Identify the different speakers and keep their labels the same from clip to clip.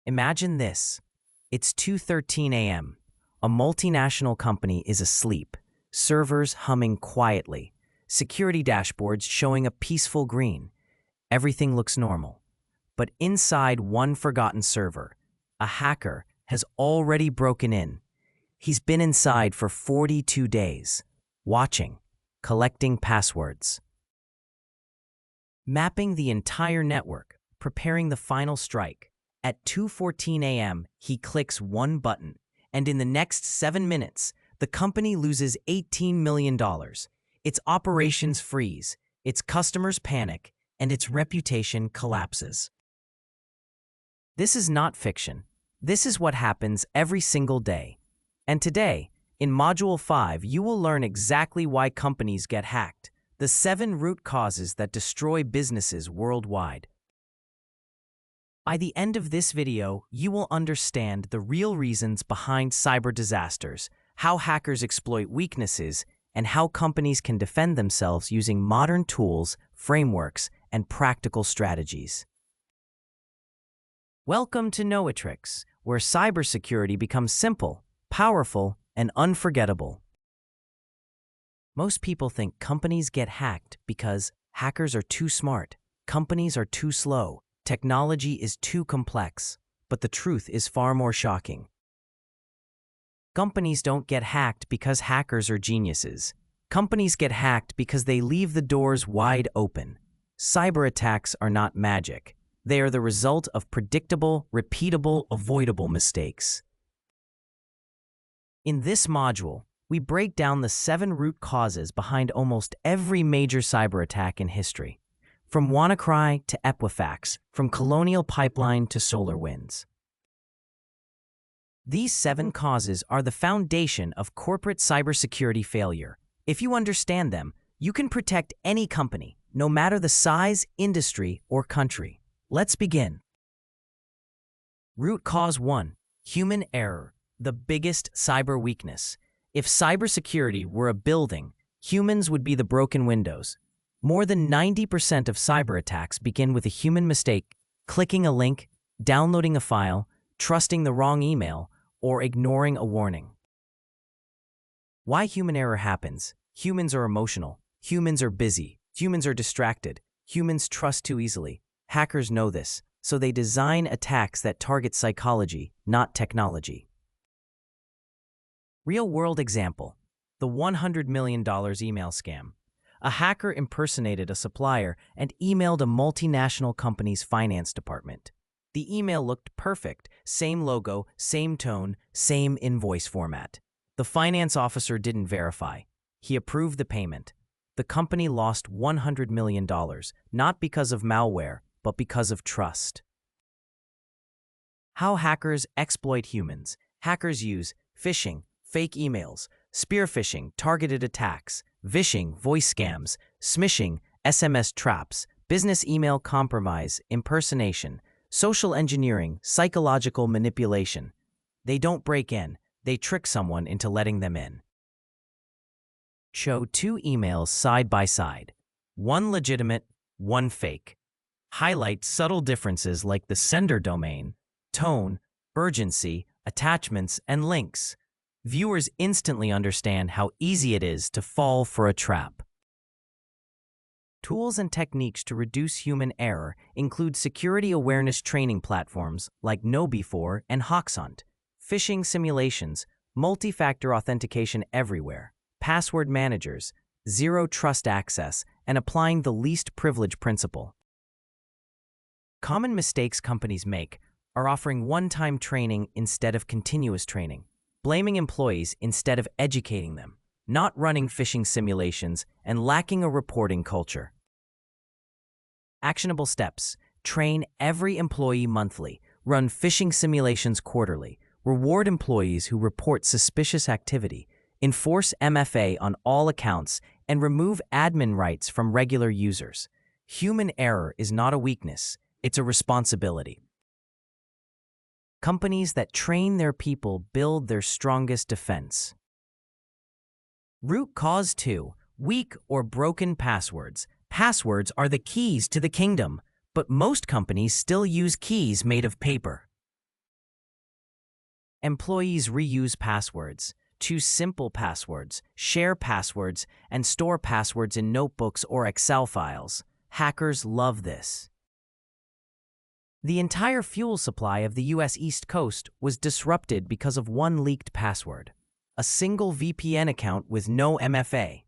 Speaker 1: Imagine this. It's 2:13 a.m. A multinational company is asleep, servers humming quietly, security dashboards showing a peaceful green. Everything looks normal. But inside one forgotten server, a hacker has already broken in. He's been inside for 42 days, watching, collecting passwords, mapping the entire network, preparing the final strike. At 2:14 a.m., he clicks one button, and in the next 7 minutes, the company loses $18 million. Its operations freeze, its customers panic, and its reputation collapses. This is not fiction. This is what happens every single day. And today, in Module 5, you will learn exactly why companies get hacked, the 7 root causes that destroy businesses worldwide. By the end of this video, you will understand the real reasons behind cyber disasters, how hackers exploit weaknesses, and how companies can defend themselves using modern tools, frameworks, and practical strategies. Welcome to Knowitrix, where cybersecurity becomes simple, powerful, and unforgettable. Most people think companies get hacked because hackers are too smart, companies are too slow, technology is too complex, but the truth is far more shocking. Companies don't get hacked because hackers are geniuses. Companies get hacked because they leave the doors wide open. Cyber attacks are not magic. They are the result of predictable, repeatable, avoidable mistakes. In this module, we break down the 7 root causes behind almost every major cyber attack in history, from WannaCry to Equifax, from Colonial Pipeline to SolarWinds. These 7 causes are the foundation of corporate cybersecurity failure. If you understand them, you can protect any company, no matter the size, industry, or country. Let's begin. Root cause 1: human error, the biggest cyber weakness. If cybersecurity were a building, humans would be the broken windows. More than 90% of cyber attacks begin with a human mistake, clicking a link, downloading a file, trusting the wrong email, or ignoring a warning. Why human error happens? Humans are emotional. Humans are busy. Humans are distracted. Humans trust too easily. Hackers know this, so they design attacks that target psychology, not technology. Real-world example: the $100 million email scam. A hacker impersonated a supplier and emailed a multinational company's finance department. The email looked perfect: same logo, same tone, same invoice format. The finance officer didn't verify. He approved the payment. The company lost $100 million, not because of malware, but because of trust. How hackers exploit humans. Hackers use phishing, fake emails, spear phishing, targeted attacks, vishing, voice scams, smishing, SMS traps, business email compromise, impersonation, social engineering, psychological manipulation. They don't break in, they trick someone into letting them in. Show 2 emails side by side. One legitimate, one fake. Highlight subtle differences like the sender domain, tone, urgency, attachments, and links. Viewers instantly understand how easy it is to fall for a trap. Tools and techniques to reduce human error include security awareness training platforms like KnowBe4 and HawkShunt, phishing simulations, multi-factor authentication everywhere, password managers, zero trust access, and applying the least privilege principle. Common mistakes companies make are offering one-time training instead of continuous training, blaming employees instead of educating them, not running phishing simulations, and lacking a reporting culture. Actionable steps: train every employee monthly, run phishing simulations quarterly, reward employees who report suspicious activity, enforce MFA on all accounts, and remove admin rights from regular users. Human error is not a weakness, it's a responsibility. Companies that train their people build their strongest defense. Root cause 2: weak or broken passwords. Passwords are the keys to the kingdom, but most companies still use keys made of paper. Employees reuse passwords, choose simple passwords, share passwords, and store passwords in notebooks or Excel files. Hackers love this. The entire fuel supply of the US East Coast was disrupted because of one leaked password. A single VPN account with no MFA.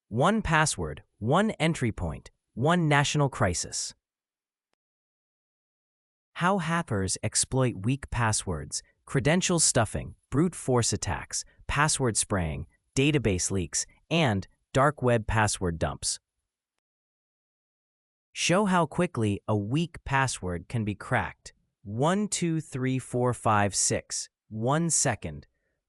Speaker 1: One password, one entry point, one national crisis. How hackers exploit weak passwords, credential stuffing, brute force attacks, password spraying, database leaks, and dark web password dumps. Show how quickly a weak password can be cracked. 123456, 1 second.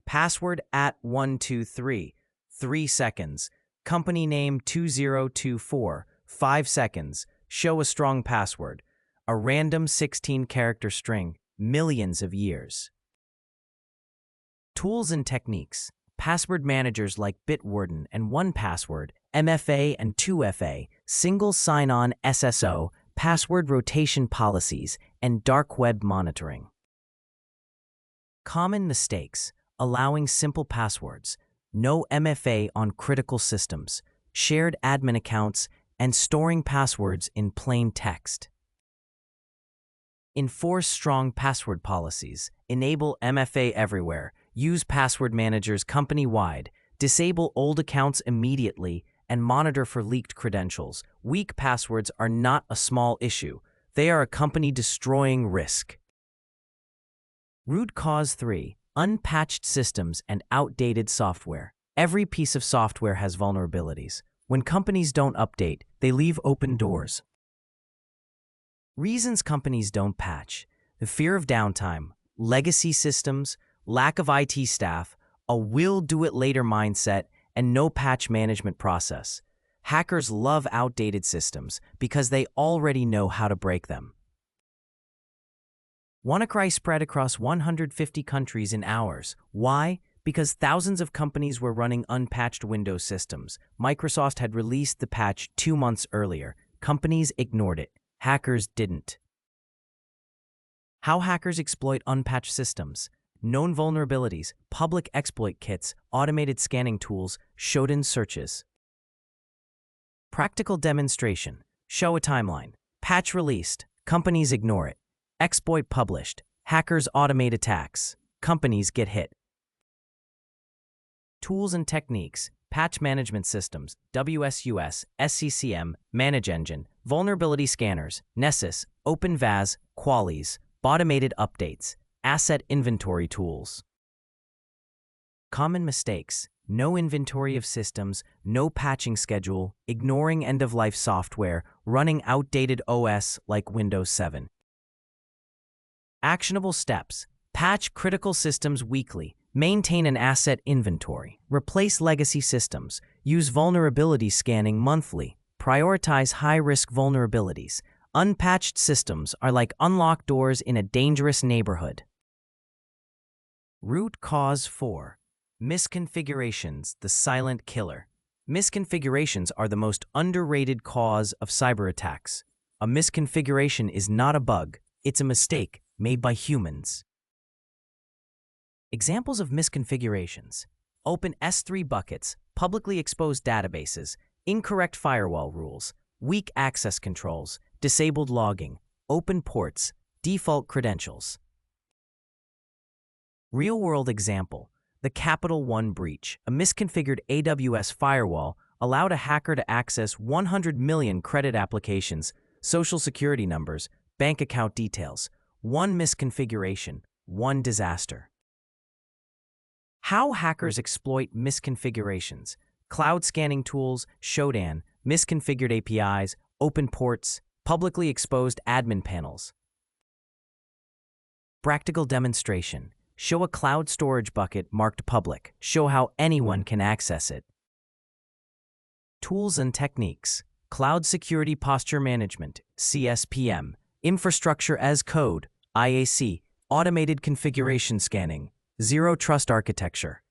Speaker 1: Password at 123, 3 seconds. Company name 2024, 5 seconds. Show a strong password. A random 16-character string, millions of years. Tools and techniques. Password managers like Bitwarden and 1Password, MFA and 2FA, single sign-on SSO, password rotation policies, and dark web monitoring. Common mistakes. Allowing simple passwords, no MFA on critical systems, shared admin accounts, and storing passwords in plain text. Enforce strong password policies, enable MFA everywhere, use password managers company-wide, disable old accounts immediately, and monitor for leaked credentials. Weak passwords are not a small issue. They are a company-destroying risk. Root cause 3. Unpatched systems and outdated software. Every piece of software has vulnerabilities. When companies don't update, they leave open doors. Reasons companies don't patch: the fear of downtime, legacy systems, lack of IT staff, a will-do-it-later mindset, and no patch management process. Hackers love outdated systems because they already know how to break them. WannaCry spread across 150 countries in hours. Why? Because thousands of companies were running unpatched Windows systems. Microsoft had released the patch 2 months earlier. Companies ignored it. Hackers didn't. How hackers exploit unpatched systems. Known vulnerabilities, public exploit kits, automated scanning tools, Shodan searches. Practical demonstration. Show a timeline. Patch released. Companies ignore it. Exploit published. Hackers automate attacks. Companies get hit. Tools and techniques. Patch management systems, WSUS, SCCM, ManageEngine, vulnerability scanners, Nessus, OpenVAS, Qualys, automated updates, asset inventory tools. Common mistakes: no inventory of systems, no patching schedule, ignoring end-of-life software, running outdated OS like Windows 7. Actionable steps: patch critical systems weekly, maintain an asset inventory, replace legacy systems, use vulnerability scanning monthly, prioritize high-risk vulnerabilities. Unpatched systems are like unlocked doors in a dangerous neighborhood. Root cause 4. Misconfigurations, the silent killer. Misconfigurations are the most underrated cause of cyberattacks. A misconfiguration is not a bug, it's a mistake made by humans. Examples of misconfigurations: open S3 buckets, publicly exposed databases, incorrect firewall rules, weak access controls, disabled logging, open ports, default credentials. Real-world example: the Capital One breach. A misconfigured AWS firewall allowed a hacker to access 100 million credit applications, social security numbers, bank account details. One misconfiguration, one disaster. How hackers exploit misconfigurations: cloud scanning tools, Shodan, misconfigured APIs, open ports, publicly exposed admin panels. Practical demonstration: show a cloud storage bucket marked public. Show how anyone can access it. Tools and techniques: cloud security posture management, CSPM, infrastructure as code, IAC, automated configuration scanning, zero trust architecture.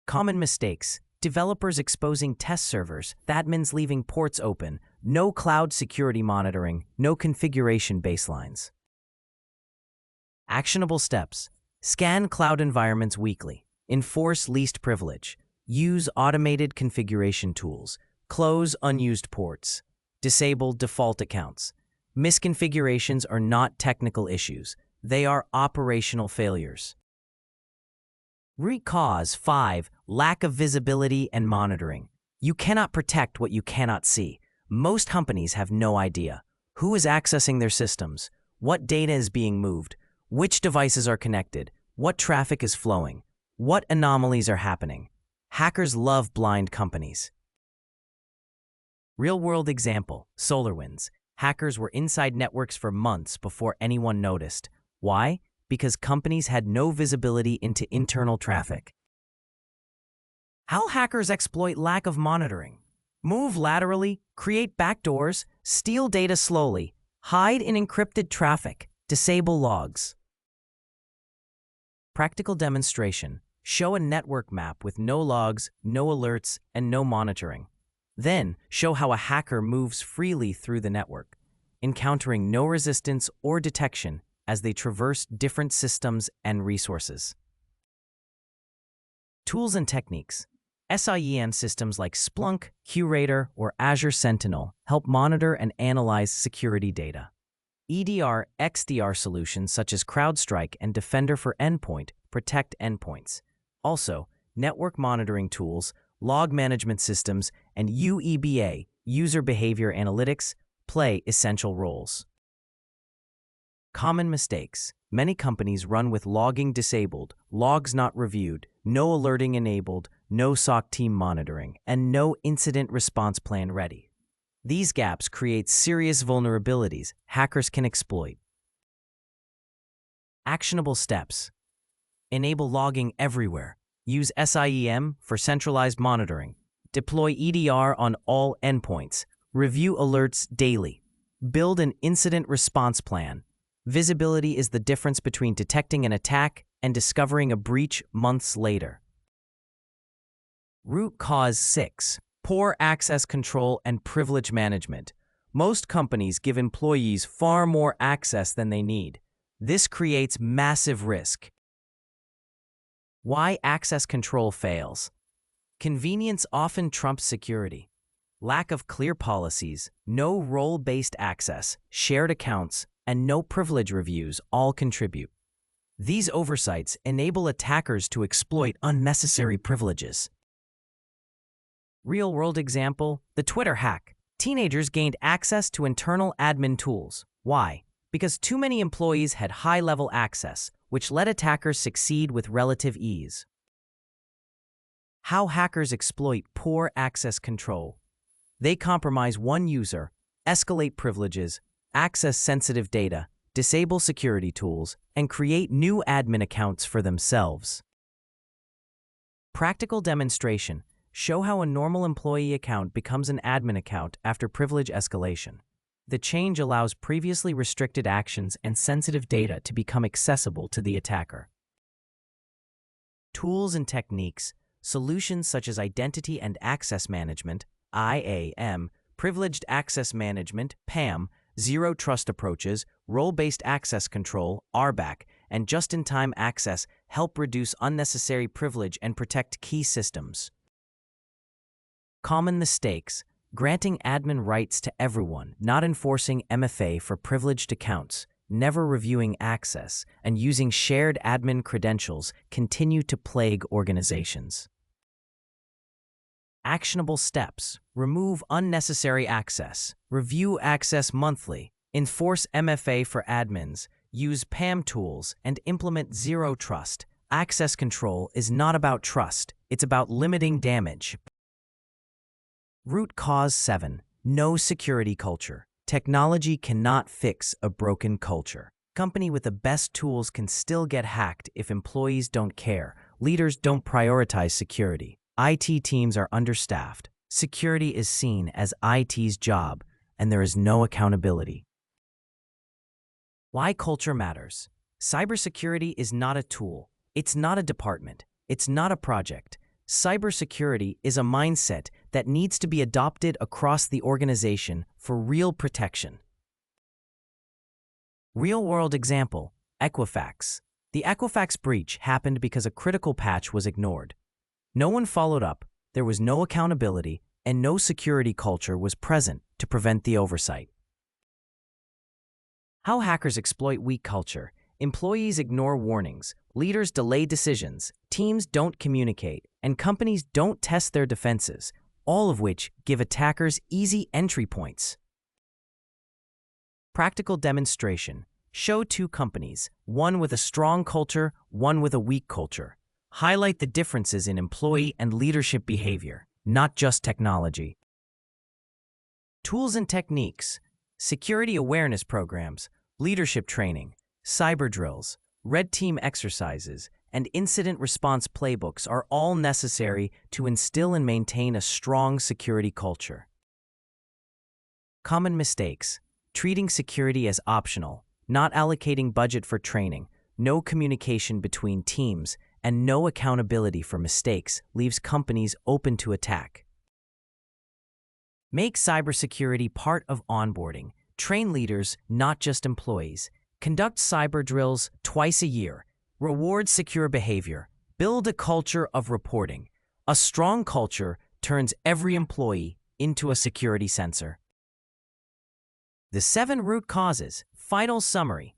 Speaker 1: Common mistakes: developers exposing test servers, admins leaving ports open, no cloud security monitoring, no configuration baselines. Actionable steps: Scan cloud environments weekly. Enforce least privilege. Use automated configuration tools. Close unused ports. Disable default accounts. Misconfigurations are not technical issues. They are operational failures. Root cause 5. Lack of visibility and monitoring. You cannot protect what you cannot see. Most companies have no idea who is accessing their systems, what data is being moved, which devices are connected, what traffic is flowing, what anomalies are happening. Hackers love blind companies. Real-world example, SolarWinds. Hackers were inside networks for months before anyone noticed. Why? Because companies had no visibility into internal traffic. How hackers exploit lack of monitoring. Move laterally, create backdoors, steal data slowly, hide in encrypted traffic, disable logs. Practical demonstration. Show a network map with no logs, no alerts, and no monitoring. Then, show how a hacker moves freely through the network, encountering no resistance or detection as they traverse different systems and resources. Tools and techniques. SIEM systems like Splunk, QRadar, or Azure Sentinel help monitor and analyze security data. EDR, XDR solutions such as CrowdStrike and Defender for Endpoint protect endpoints. Also, network monitoring tools, log management systems, and UEBA, user behavior analytics, play essential roles. Common mistakes. Many companies run with logging disabled, logs not reviewed, no alerting enabled, no SOC team monitoring, and no incident response plan ready. These gaps create serious vulnerabilities hackers can exploit. Actionable steps. Enable logging everywhere. Use SIEM for centralized monitoring. Deploy EDR on all endpoints. Review alerts daily. Build an incident response plan. Visibility is the difference between detecting an attack and discovering a breach months later. Root cause 6. Poor access control and privilege management. Most companies give employees far more access than they need. This creates massive risk. Why access control fails. Convenience often trumps security. Lack of clear policies, no role-based access, shared accounts, and no privilege reviews all contribute. These oversights enable attackers to exploit unnecessary privileges. Real-world example, the Twitter hack. Teenagers gained access to internal admin tools. Why? Because too many employees had high-level access, which let attackers succeed with relative ease. How hackers exploit poor access control. They compromise one user, escalate privileges, access sensitive data, disable security tools, and create new admin accounts for themselves. Practical demonstration. Show how a normal employee account becomes an admin account after privilege escalation. The change allows previously restricted actions and sensitive data to become accessible to the attacker. Tools and techniques. Solutions such as Identity and Access Management, IAM, Privileged Access Management, PAM, Zero Trust Approaches, Role-Based Access Control, RBAC, and Just-in-Time Access help reduce unnecessary privilege and protect key systems. Common mistakes. Granting admin rights to everyone, not enforcing MFA for privileged accounts, never reviewing access, and using shared admin credentials continue to plague organizations. Actionable steps. Remove unnecessary access. Review access monthly. Enforce MFA for admins. Use PAM tools and implement zero trust. Access control is not about trust, it's about limiting damage. Root cause 7. No security culture. Technology cannot fix a broken culture. Company with the best tools can still get hacked if employees don't care. Leaders don't prioritize security. IT teams are understaffed. Security is seen as IT's job, and there is no accountability. Why culture matters. Cybersecurity is not a tool. It's not a department. It's not a project. Cybersecurity is a mindset that needs to be adopted across the organization for real protection. Real-world example, Equifax. The Equifax breach happened because a critical patch was ignored. No one followed up, there was no accountability, and no security culture was present to prevent the oversight. How hackers exploit weak culture. Employees ignore warnings, leaders delay decisions, teams don't communicate, and companies don't test their defenses, all of which give attackers easy entry points. Practical demonstration. Show two companies, one with a strong culture, one with a weak culture. Highlight the differences in employee and leadership behavior, not just technology. Tools and techniques. Security awareness programs, leadership training, cyber drills, red team exercises, and incident response playbooks are all necessary to instill and maintain a strong security culture. Common mistakes. Treating security as optional, not allocating budget for training, no communication between teams, and no accountability for mistakes leaves companies open to attack. Make cybersecurity part of onboarding. Train leaders, not just employees. Conduct cyber drills twice a year. Reward secure behavior. Build a culture of reporting. A strong culture turns every employee into a security sensor. The 7 root causes. Final summary.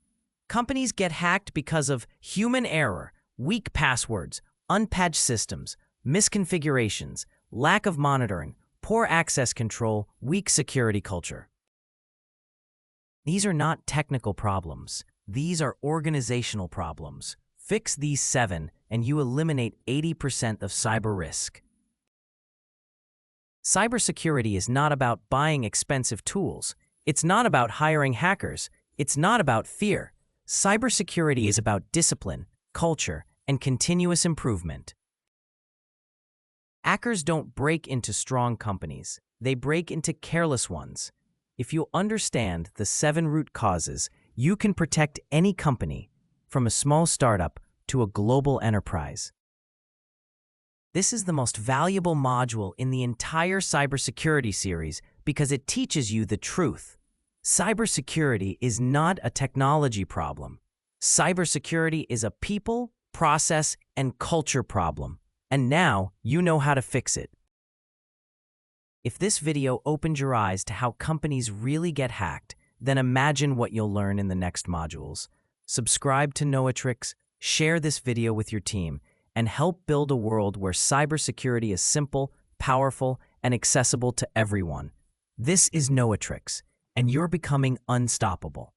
Speaker 1: Companies get hacked because of human error, weak passwords, unpatched systems, misconfigurations, lack of monitoring, poor access control, weak security culture. These are not technical problems. These are organizational problems. Fix these 7 and you eliminate 80% of cyber risk. Cybersecurity is not about buying expensive tools. It's not about hiring hackers. It's not about fear. Cybersecurity is about discipline, culture, and continuous improvement. Hackers don't break into strong companies. They break into careless ones. If you understand the 7 root causes, you can protect any company, from a small startup to a global enterprise. This is the most valuable module in the entire cybersecurity series because it teaches you the truth. Cybersecurity is not a technology problem. Cybersecurity is a people, process, and culture problem. And now you know how to fix it. If this video opened your eyes to how companies really get hacked, then imagine what you'll learn in the next modules. Subscribe to Knowitrix, share this video with your team, and help build a world where cybersecurity is simple, powerful, and accessible to everyone. This is Knowitrix, and you're becoming unstoppable.